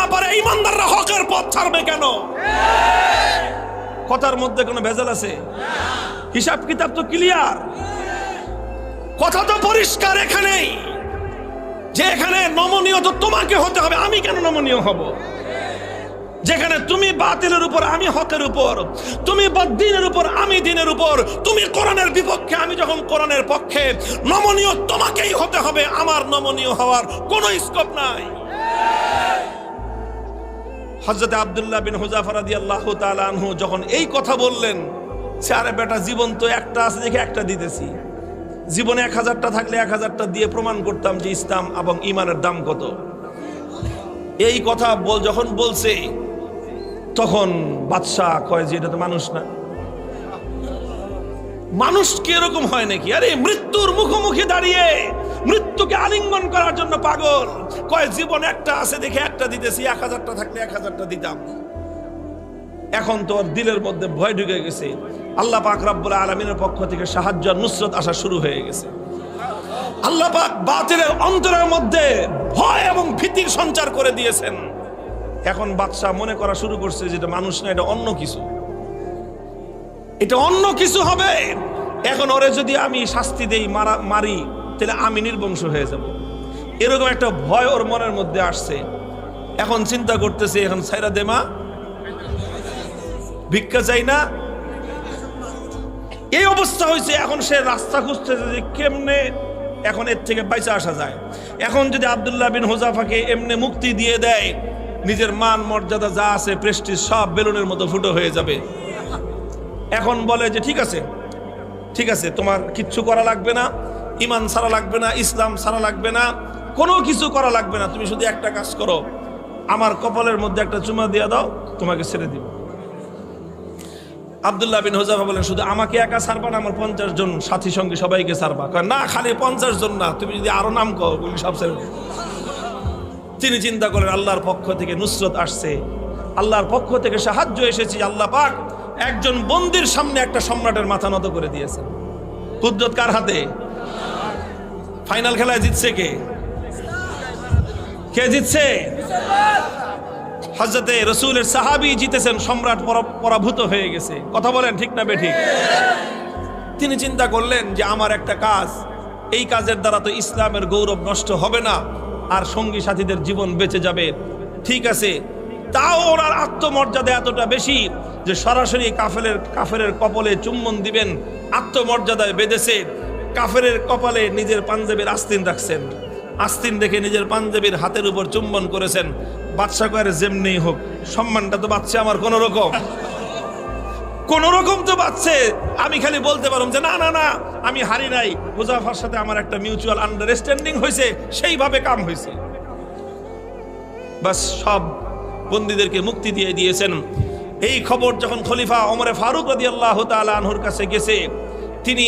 ব্যাপারে ঈমানদাররা হকের পথ ছাড়বে কেন? কথার মধ্যে কোনো ভেজাল আছে? হিসাব কিতাব তো ক্লিয়ার, কথা তো পরিষ্কার এখানেই, যে এখানে নমনীয় তো তোমাকে হতে হবে, আমি কেন নমনীয় হব? যেখানে তুমি বাতিলের উপর, আমি হকের উপর, তুমি বদ্দিনের উপর, আমি দিনের উপর, তুমি কোরআনের বিপক্ষে, আমি যখন কোরআনের পক্ষে, নমনীয় তোমাকেই হতে হবে, আমার নমনীয় হওয়ার কোনো স্কোপ নাই। হযরত আব্দুল্লাহ বিন হুযাফা রাদিয়াল্লাহু তাআলা আনহু যখন এই কথা বললেন, আরে বেটা, জীবন তো একটা আছে, দেখে একটা দিতেছি, জীবনে 1000টা থাকলে 1000টা দিয়ে প্রমাণ করতাম যে ইসলাম এবং ঈমানের দাম কত। এই কথা যখন বলছে, তখন বাদশাহ কয় যে এটা তো মানুষ না, মানুষ কি এরকম হয় নাকি? আরে মৃত্যুর মুখোমুখি দাঁড়িয়ে মৃত্যুকে আলিঙ্গন করার জন্য পাগল, কয় জীবন একটা আছে দেখে একটা দিতেছি, 1000টা থাকলে 1000টা দিতাম। এখন তো ওর দিলের মধ্যে ভয় ঢুকে গেছে, আল্লাহ পাক রব্বুল আলামিনের পক্ষ থেকে সাহায্য আর নুসরত আসা শুরু হয়ে গেছে। আল্লাহ পাক বাতিলের অন্তরের মধ্যে ভয় এবং ভীতির সঞ্চার করে দিয়েছেন। এখন বাদশা মনে করা শুরু করছে যে এটা মানুষ না, এটা অন্য কিছু, এটা অন্য কিছু হবে। এখন ওরে যদি আমি শাস্তি দেই, মারি, তাহলে আমি নির্বংশ হয়ে যাব, এরকম একটা ভয় ওর মনের মধ্যে আসছে। এখন চিন্তা করতেছে, এখন ছাইরা দেমা, ভিক্ষা চাই না, এই অবস্থা হয়েছে। এখন সে রাস্তা খুঁজতেছে যে কেমনে এখন এর থেকে বাইচা আসা যায়। এখন যদি আব্দুল্লাহ বিন হুযাফাকে এমনি মুক্তি দিয়ে দেয়, নিজের মান মর্যাদা যা আছে, প্রেস্টিজ, সব বেলুনের মতো ফুটো হয়ে যাবে। এখন বলে যে ঠিক আছে, ঠিক আছে, তোমার কিচ্ছু করা লাগবে না, ঈমান ছাড়া লাগবে না, ইসলাম ছাড়া লাগবে না, কোনো কিছু করা লাগবে না, তুমি শুধু একটা কাজ করো, আমার কপালের মধ্যে একটা চুমা দিয়ে দাও, তোমাকে ছেড়ে দিব। আব্দুল্লাহ বিন হুযাফা বলেন, শুধু আমাকে একা ছাড়বা না, আমার 50 জন সাথী সঙ্গী সবাইকে ছাড়বা? না, খালি 50 জন না, তুমি যদি আরো নাম কও, বলি সব ছেড়ে। তিনি চিন্তা করেন, আল্লাহর পক্ষ থেকে নুসরত আসছে, আল্লাহর পক্ষ থেকে সাহায্য এসেছে। আল্লাহ পাক একজন বন্দির সামনে একটা সম্রাটের মাথা নত করে দিয়েছেন। কুদরত কার হাতে? ফাইনাল খেলায় জিতছে কে? কে জিতছে? হযরতে রাসূলের সাহাবী জিতেছেন, সম্রাট পরাভূত হয়ে গেছে। কথা বলেন ঠিক না বেঠিক? তিনি চিন্তা করলেন যে আমার একটা কাজ, এই কাজের দ্বারা তো ইসলামের গৌরব নষ্ট হবে না, আর সঙ্গী সাথীদের জীবন বেঁচে যাবে। ঠিক আছে, তাও ওনার আত্মমর্যাদা এতটা বেশি যে সরাসরি কাফেরের কপালে চুম্বন দিবেন, আত্মমর্যাদায় বেঁধেছে। কাফেরের কপালে নিজের পাঞ্জাবির আস্তিন রাখছেন, আস্তিন রেখে নিজের পাঞ্জাবির হাতের উপর চুম্বন করেছেন। বাদশা কয়ের যেমনি হোক, সম্মানটা তো বাঁচছে আমার কোন রকম তো বাঁচছে। আমি খালি বলতে পারলাম যে না না না, আমি হারি নাই, হুযাফার সাথে আমার একটা মিউচুয়াল আন্ডারস্ট্যান্ডিং হয়েছে, সেইভাবে কাম হয়েছে। বাস, সব বন্দীদেরকে মুক্তি দিয়ে দিয়েছেন। এই খবর যখন খলিফা ওমর ফারুক রাদিয়াল্লাহু তাআলা আনহুর কাছে গেছে, তিনি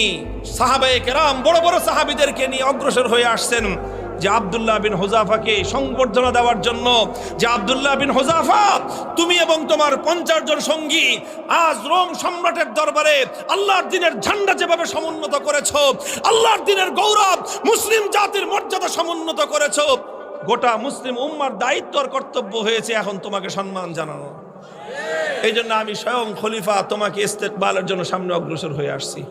সাহাবায়ে কেরাম, বড় বড় সাহাবীদেরকে নিয়ে অগ্রসর হয়ে আসছেন যে আব্দুল্লাহ বিন হুযাফাকে সংবর্ধনা দেওয়ার জন্য, যে আব্দুল্লাহ বিন হুযাফা, তুমি এবং তোমার 50 জন সঙ্গী আজ রোম সম্রাটের দরবারে আল্লাহর দ্বীনের ঝান্ডা যেভাবে সমুন্নত করেছো, আল্লাহর দ্বীনের গৌরব, মুসলিম জাতির মর্যাদা সমুন্নত করেছো, গোটা মুসলিম উম্মার দায়িত্ব আর কর্তব্য হয়েছে এখন তোমাকে সম্মান জানানো। এই জন্য আমি স্বয়ং খলিফা তোমাকে ইস্তেকবালের জন্য সামনে অগ্রসর হয়ে আসছি।